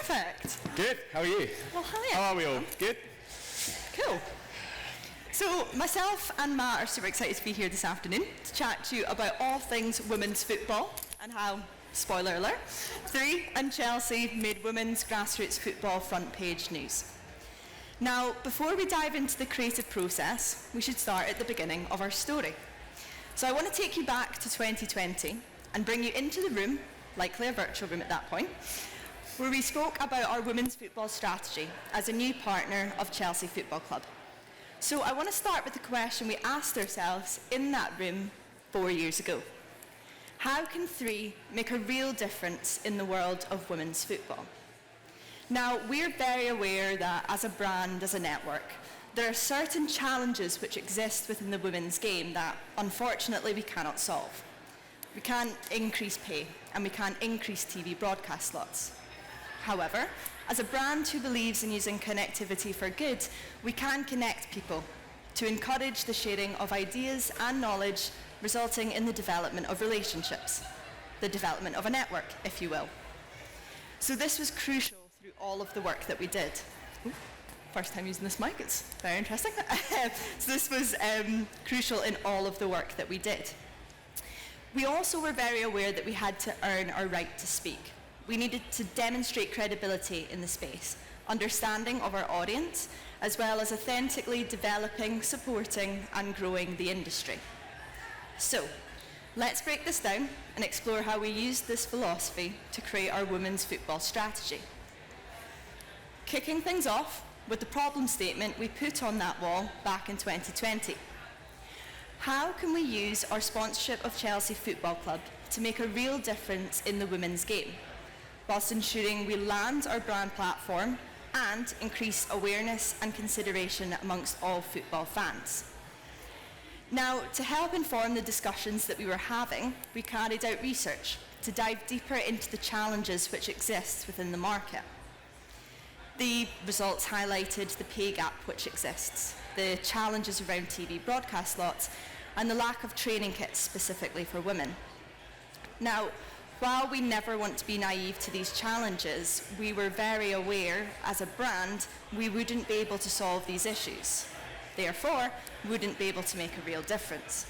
Perfect. Good, how are you? Well, hi. How are we all? Good? Cool. So, myself and Matt are super excited to be here this afternoon to chat to you about all things women's football and how, spoiler alert, 3 and Chelsea made women's grassroots football front page news. Now, before we dive into the creative process, we should start at the beginning of our story. So I want to take you back to 2020 and bring you into the room, likely a virtual room at that point, where we spoke about our women's football strategy as a new partner of Chelsea Football Club. So I want to start with the question we asked ourselves in that room 4 years ago. How can 3 make a real difference in the world of women's football? Now, we're very aware that as a brand, as a network, there are certain challenges which exist within the women's game that, unfortunately, we cannot solve. We can't increase pay, and we can't increase TV broadcast slots. However, as a brand who believes in using connectivity for good, we can connect people to encourage the sharing of ideas and knowledge, resulting in the development of relationships, the development of a network, if you will. So this was crucial through all of the work that we did. Ooh, first time using this mic, it's very interesting. So this was crucial in all of the work that we did. We also were very aware that we had to earn our right to speak. We needed to demonstrate credibility in the space, understanding of our audience, as well as authentically developing, supporting, and growing the industry. So, let's break this down and explore how we used this philosophy to create our women's football strategy. Kicking things off with the problem statement we put on that wall back in 2020. How can we use our sponsorship of Chelsea Football Club to make a real difference in the women's game, whilst ensuring we land our brand platform and increase awareness and consideration amongst all football fans? Now, to help inform the discussions that we were having, we carried out research to dive deeper into the challenges which exist within the market. The results highlighted the pay gap which exists, the challenges around TV broadcast slots, and the lack of training kits specifically for women. Now, while we never want to be naive to these challenges, we were very aware as a brand we wouldn't be able to solve these issues. Therefore, wouldn't be able to make a real difference.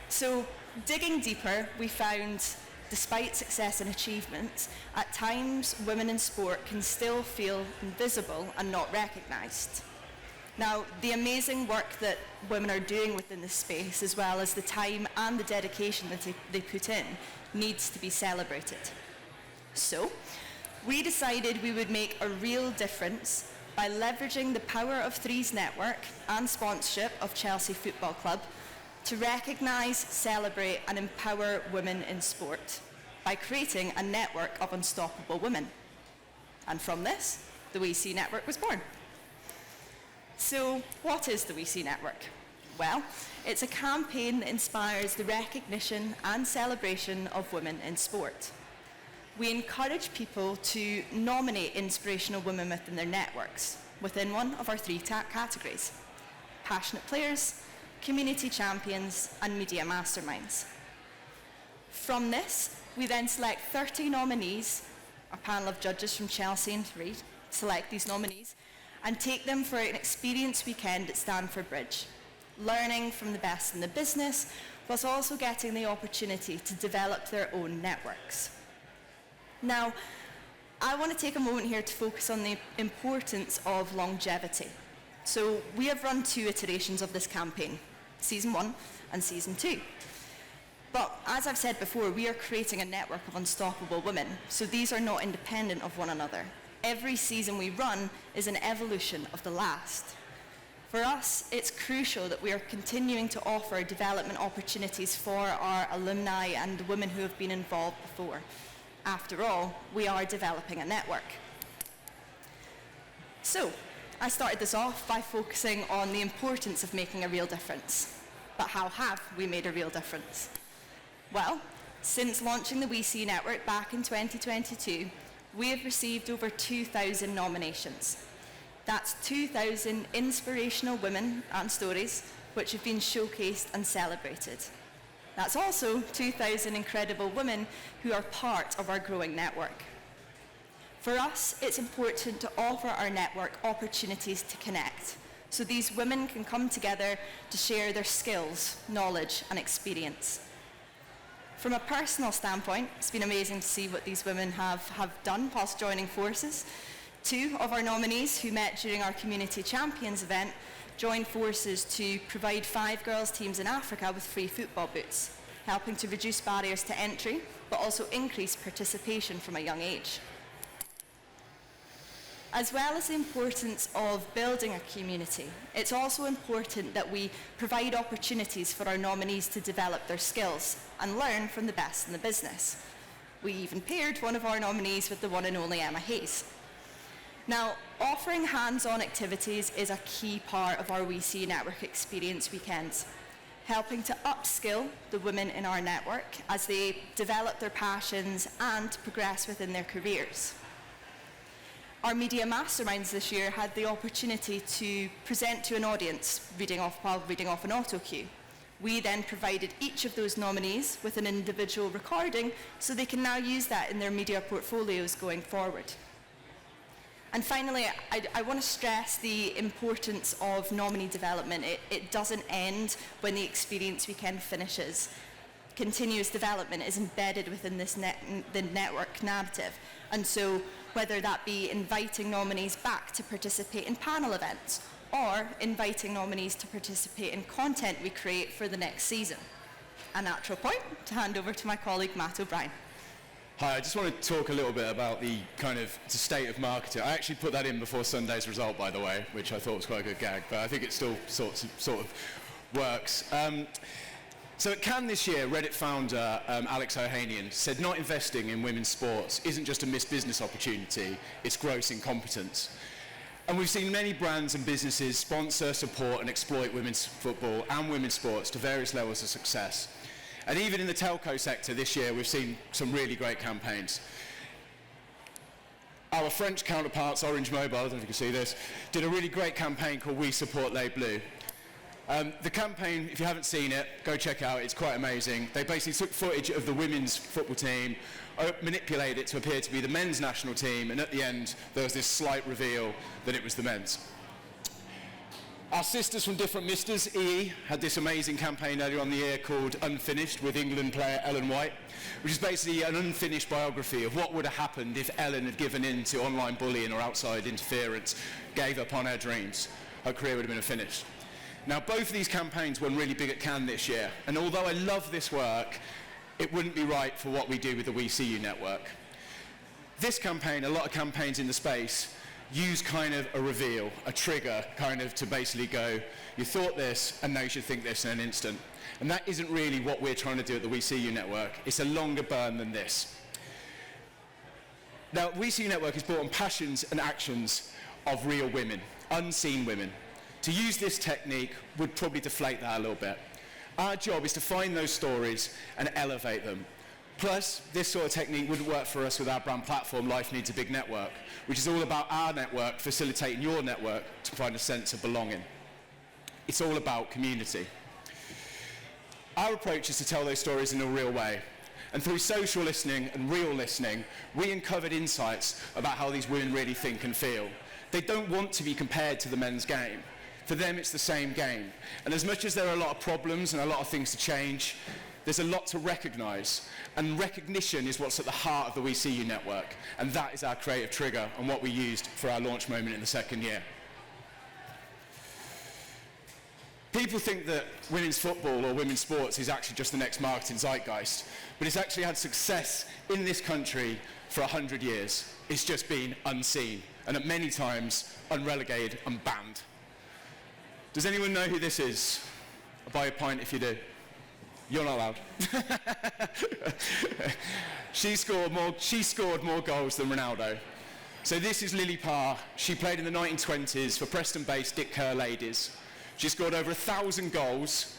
So, digging deeper, we found, despite success and achievement, at times women in sport can still feel invisible and not recognised. Now, the amazing work that women are doing within this space, as well as the time and the dedication that they put in, needs to be celebrated. So, we decided we would make a real difference by leveraging the Power of Three's network and sponsorship of Chelsea Football Club to recognise, celebrate and empower women in sport by creating a network of unstoppable women. And from this, the We See Network was born. So, what is the We See Network? Well, it's a campaign that inspires the recognition and celebration of women in sport. We encourage people to nominate inspirational women within their networks, within one of our 3 categories: passionate players, community champions, and media masterminds. From this, we then select 30 nominees, a panel of judges from Chelsea and 3 select these nominees, and take them for an experience weekend at Stamford Bridge, learning from the best in the business, whilst also getting the opportunity to develop their own networks. Now, I want to take a moment here to focus on the importance of longevity. So we have run 2 iterations of this campaign, Season 1 and Season 2. But as I've said before, we are creating a network of unstoppable women, so these are not independent of one another. Every season we run is an evolution of the last. For us, it's crucial that we are continuing to offer development opportunities for our alumni and women who have been involved before. After all, we are developing a network. So, I started this off by focusing on the importance of making a real difference. But how have we made a real difference? Well, since launching the We See Network back in 2022, we have received over 2,000 nominations. That's 2,000 inspirational women and stories which have been showcased and celebrated. That's also 2,000 incredible women who are part of our growing network. For us, it's important to offer our network opportunities to connect, so these women can come together to share their skills, knowledge, and experience. From a personal standpoint, it's been amazing to see what these women have done whilst joining forces. 2 of our nominees who met during our Community Champions event joined forces to provide 5 girls' teams in Africa with free football boots, helping to reduce barriers to entry, but also increase participation from a young age. As well as the importance of building a community, it's also important that we provide opportunities for our nominees to develop their skills and learn from the best in the business. We even paired one of our nominees with the one and only Emma Hayes. Now, offering hands-on activities is a key part of our We See You Network Experience weekends, helping to upskill the women in our network as they develop their passions and progress within their careers. Our media masterminds this year had the opportunity to present to an audience while reading off an auto cue. We then provided each of those nominees with an individual recording so they can now use that in their media portfolios going forward. And finally, I want to stress the importance of nominee development. It doesn't end when the experience weekend finishes. Continuous development is embedded within the network narrative. And so whether that be inviting nominees back to participate in panel events or inviting nominees to participate in content we create for the next season. A natural point to hand over to my colleague Matt O'Brien. Hi, I just want to talk a little bit about the state of marketing. I actually put that in before Sunday's result, by the way, which I thought was quite a good gag, but I think it still sort of works. So at Cannes this year, Reddit founder Alex Ohanian said not investing in women's sports isn't just a missed business opportunity, it's gross incompetence. And we've seen many brands and businesses sponsor, support and exploit women's football and women's sports to various levels of success. And even in the telco sector this year, we've seen some really great campaigns. Our French counterparts, Orange Mobile, I don't know if you can see this, did a really great campaign called We Support Les Bleus. The campaign, if you haven't seen it, go check it out, it's quite amazing. They basically took footage of the women's football team, manipulated it to appear to be the men's national team, and at the end there was this slight reveal that it was the men's. Our sisters from Different Misters, EE, had this amazing campaign earlier on the year called Unfinished with England player Ellen White, which is basically an unfinished biography of what would have happened if Ellen had given in to online bullying or outside interference, gave up on her dreams. Her career would have been finished. Now, both of these campaigns went really big at Cannes this year, and although I love this work, it wouldn't be right for what we do with the We See You network. This campaign, a lot of campaigns in the space, use kind of a reveal, a trigger, kind of to basically go, you thought this, and now you should think this in an instant. And that isn't really what we're trying to do at the We See You network. It's a longer burn than this. Now, We See You network is built on passions and actions of real women, unseen women. To use this technique would probably deflate that a little bit. Our job is to find those stories and elevate them. Plus, this sort of technique wouldn't work for us with our brand platform, Life Needs a Big Network, which is all about our network facilitating your network to find a sense of belonging. It's all about community. Our approach is to tell those stories in a real way. And through social listening and real listening, we uncovered insights about how these women really think and feel. They don't want to be compared to the men's game. For them, it's the same game. And as much as there are a lot of problems and a lot of things to change, there's a lot to recognise. And recognition is what's at the heart of the We See You network. And that is our creative trigger and what we used for our launch moment in the second year. People think that women's football or women's sports is actually just the next marketing zeitgeist. But it's actually had success in this country for 100 years. It's just been unseen. And at many times, unrelegated and banned. Does anyone know who this is? I'll buy a pint if you do. You're not allowed. She scored more goals than Ronaldo. So this is Lily Parr. She played in the 1920s for Preston-based Dick Kerr Ladies. She scored over 1,000 goals,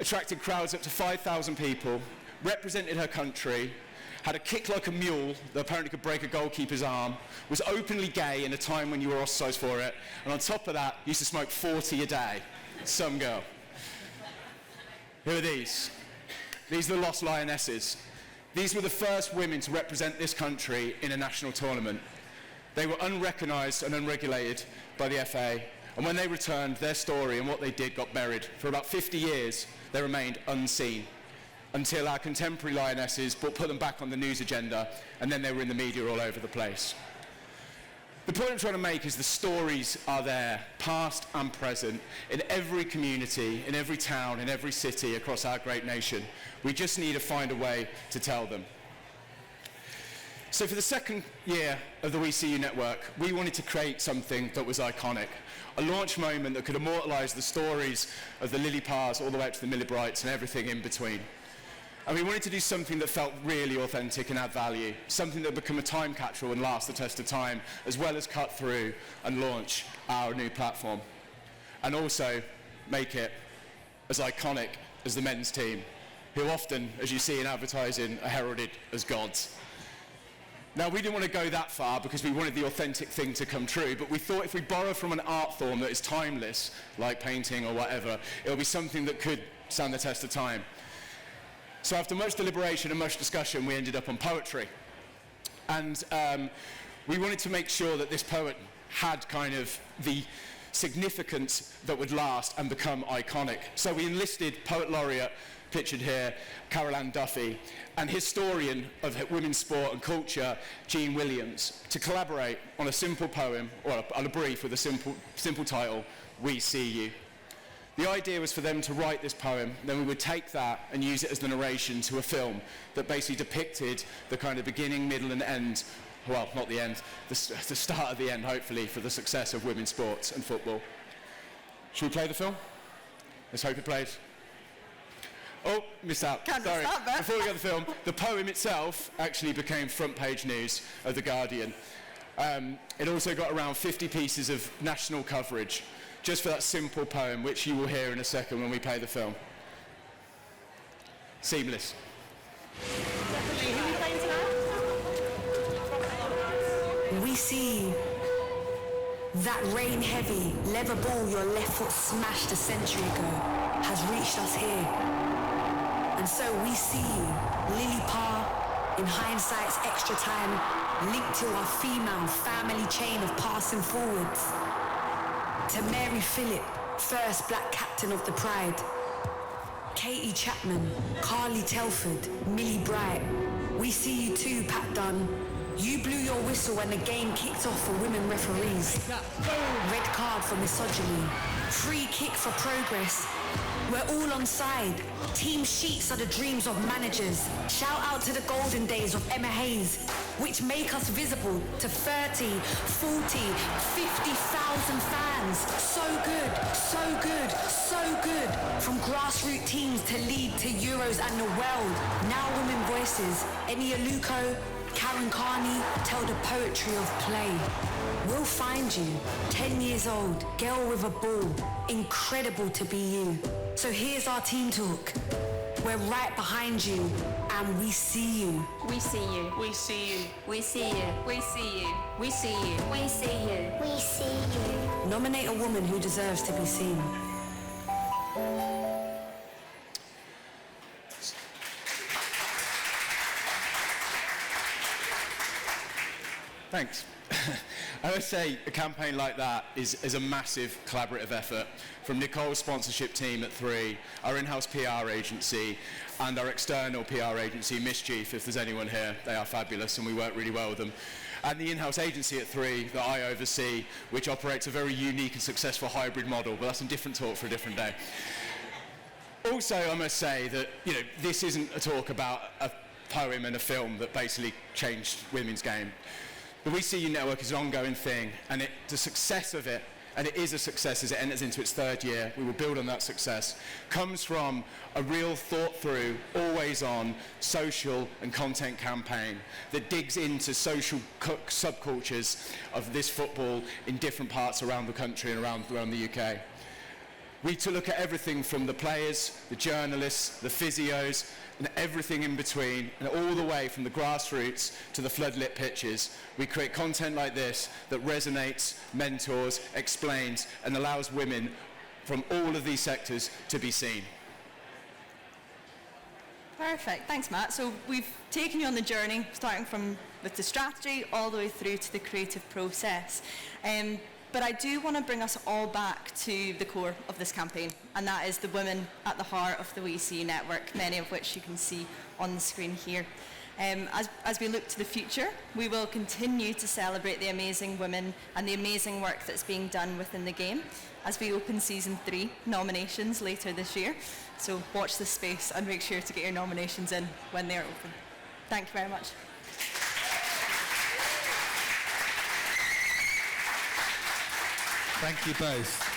attracted crowds up to 5,000 people, represented her country, had a kick like a mule that apparently could break a goalkeeper's arm, was openly gay in a time when you were ostracised for it, and on top of that, used to smoke 40 a day. Some girl. Who are these? These are the Lost Lionesses. These were the first women to represent this country in a national tournament. They were unrecognised and unregulated by the FA, and when they returned, their story and what they did got buried. For about 50 years, they remained unseen, until our contemporary lionesses put them back on the news agenda, and then they were in the media all over the place. The point I'm trying to make is the stories are there, past and present, in every community, in every town, in every city across our great nation. We just need to find a way to tell them. So for the second year of the We See You Network, we wanted to create something that was iconic, a launch moment that could immortalise the stories of the Lily Parrs all the way up to the Millibrights and everything in between. And we wanted to do something that felt really authentic and add value, something that would become a time capsule and last the test of time, as well as cut through and launch our new platform. And also make it as iconic as the men's team, who often, as you see in advertising, are heralded as gods. Now, we didn't want to go that far because we wanted the authentic thing to come true, but we thought if we borrow from an art form that is timeless, like painting or whatever, it'll be something that could stand the test of time. So after much deliberation and much discussion, we ended up on poetry. And we wanted to make sure that this poet had kind of the significance that would last and become iconic. So we enlisted Poet Laureate, pictured here, Caroline Duffy, and historian of women's sport and culture, Jean Williams, to collaborate on a simple poem, or on a brief with a simple title, We See You. The idea was for them to write this poem, then we would take that and use it as the narration to a film that basically depicted the kind of beginning, middle and end, well, not the end, the start of the end, hopefully, for the success of women's sports and football. Should we play the film? Let's hope it plays. Oh, missed out. Sorry. Before we go to the film, the poem itself actually became front page news of The Guardian. It also got around 50 pieces of national coverage, just for that simple poem, which you will hear in a second when we play the film. Seamless. We see you. That rain heavy, leather ball your left foot smashed a century ago has reached us here. And so we see you, Lily Parr, in hindsight's extra time, linked to our female family chain of passing forwards. To Mary Phillip, first black captain of the Pride. Katie Chapman, Carly Telford, Millie Bright. We see you too, Pat Dunn. You blew your whistle when the game kicked off for women referees. Red card for misogyny. Free kick for progress. We're all on side. Team sheets are the dreams of managers. Shout out to the golden days of Emma Hayes, which make us visible to 30, 40, 50,000 fans. So good, so good, so good. From grassroots teams to lead to Euros and the world. Now women voices. Eni Aluko, Karen Carney tell the poetry of play. We'll find you, 10 years old, girl with a ball, incredible to be you. So here's our team talk. We're right behind you, and we see you. We see you. We see you. We see you. We see you. We see you. We see you. We see you. Nominate a woman who deserves to be seen. Thanks. I would say a campaign like that is a massive collaborative effort from Nicole's sponsorship team at 3, our in-house PR agency, and our external PR agency, Mischief, if there's anyone here. They are fabulous and we work really well with them. And the in-house agency at 3 that I oversee, which operates a very unique and successful hybrid model, but that's a different talk for a different day. Also, I must say that, this isn't a talk about a poem and a film that basically changed women's game. The We See You Network is an ongoing thing, and the success of it, and it is a success as it enters into its 3rd year, we will build on that success, comes from a real thought-through, always-on social and content campaign that digs into social subcultures of this football in different parts around the country and around the UK. We to look at everything from the players, the journalists, the physios, and everything in between, and all the way from the grassroots to the floodlit pitches. We create content like this that resonates, mentors, explains, and allows women from all of these sectors to be seen. Perfect. Thanks, Matt. So we've taken you on the journey, starting from with the strategy all the way through to the creative process. But I do want to bring us all back to the core of this campaign, and that is the women at the heart of the We See network, many of which you can see on the screen here. As we look to the future, we will continue to celebrate the amazing women and the amazing work that's being done within the game as we open Season 3 nominations later this year. So watch this space and make sure to get your nominations in when they're open. Thank you very much. Thank you both.